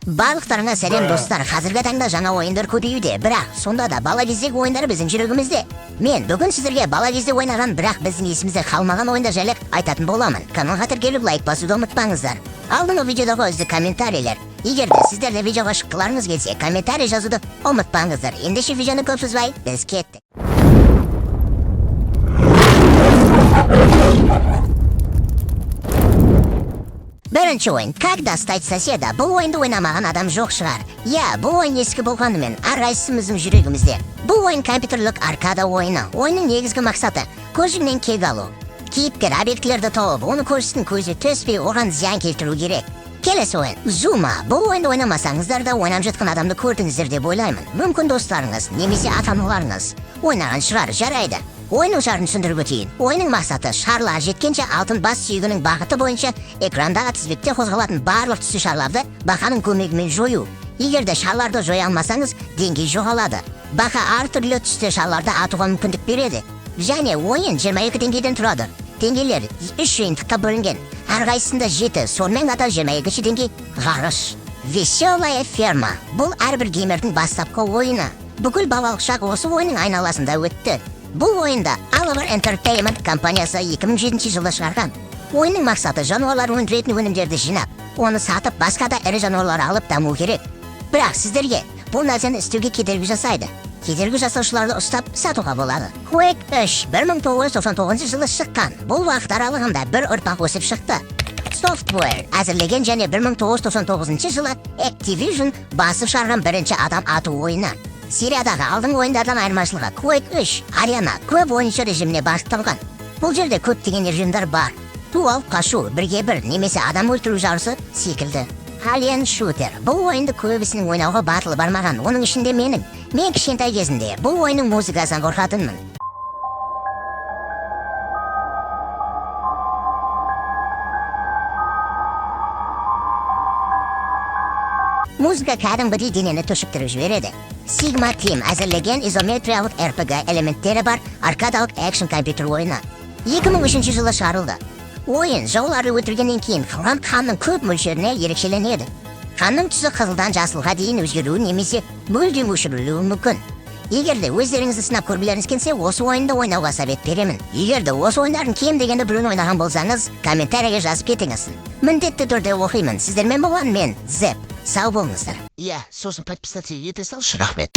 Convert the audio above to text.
Барлықтарыңа сәлем достар. Қазіргі таңда жаңа ойындар көбеюде, бірақ сонда да бала кездегі ойындары біздің жүрегімізде. Мен бүгін сіздерге бала кезде ойнаған, бірақ біздің есімізде қалмаған ойындар жайлы айтатын боламын. Каналға тіркеліп лайк басуды ұмытпаңыздар. Алдыңғы видеодағы үздік комментарийлер. Егер де сіздер де видеоға шыққыларыңыз келсе, комментарий жазуды ұмытпаңыздар. Ендеше видеоны көп созбай, біз кеттік. Бірінші ойын, когда стать соседа. Бұл ойынды ойнамаған адам жоқ шығар. Бұл ойын ескі болғанымен, әрқайсымыздың жүрегімізде. Бұл ойын компьютерлік аркада ойыны. Ойынның негізгі мақсаты көзіңнен кек алу. Кейіпкер объектілерді тауып, оны көрсін көзі төспей, оған зиян келтіру керек. Келесі ойын, Зума. Бұл ойынды ойнамасаңыздар да ойнап жатқан адамды көрдіңіздер деп ойлаймын. Мүмкін достарыңыз, немесе ата-аналарыңыз ойнаған шығар, жарайды. Ойынның шарын түсіндіріп өтейін. Ойынның мақсаты шарлар жеткенше алтын бас сүйегінің бағыты бойынша экрандағы тізбекте қозғалатын барлық түсті шарларды бақаның көмегімен жою. Егер де шарларды жоя алмасаңыз, деңгей жоғалады. Бақа әртүрлі түсті шарларды атуға мүмкіндік береді. Және ойын 22 деңгейден тұрады. Деңгейлер 3 жиынтыққа бөлінген. Әрқайсысында 7, сонымен қатар 22 деңгей ғарыш. Веселая ферма. Бұл әрбір геймердің бастапқы ойыны. Бүкіл балалық шақ осы ойынның айналасында өтті. Бұл ойында Oliver Entertainment компаниясы 2007 жылы шығарған. Ойынның мақсаты жануарлар өндіретін өнімдерді жинап, оны сатып, басқа да ірі жануарлар алып даму керек. Бірақ сіздерге бұл нәрсені істеуге кедергі жасайды. Кедергі жасаушыларды ұстап сатуға болады. Quake 3 1999 жылы шыққан. Бұл уақыт аралығында бір ұрпақ өсіп шықты. Software әзірлеген және 1999 жылы Activision басып шығарған бірінші адам ату ойыны. Сериядағы алдыңғы ойындардан айырмашылығы Quake 3 арена көп ойыншы режиміне бағытталған. Бұл жерде көптеген режимдер бар. Дуал қашу, бірге бір немесе адам өлтіру жарысы секілді. Alien Shooter. Бұл ойынды көбісінің ойнауға батылы бармаған. Оның ішінде мен кішкентай кезінде бұл ойынның музыкасынан қорқатынмын. Музыка кәдімгідей денені төшіктіріп жібереді. Sigma Team әзірлеген изометриялық RPG элементтері бар аркадалық экшн компьютер ойыны. 2003 жылы шығарылды. Ойын жауларды өлтіргеннен кейін қалған қанның көп мөлшеріне ерекшеленеді. Қанның түсі қызылдан жасылға дейін өзгеруі немесе мүлдем өшірілуі мүмкін. Егер де өздеріңізді сынап көргілеріңіз келсе, осы ойынды ойнауға совет беремін. Егер де осы ойындардың кем дегенде біреуін ойнаған болсаңыз, комментарийге жазып кетіңіз. Міндетті түрде оқимын. Сіздермен болған мен Зеп. Сау болыңыздар. Сосын подписаться ете салшы, рахмет.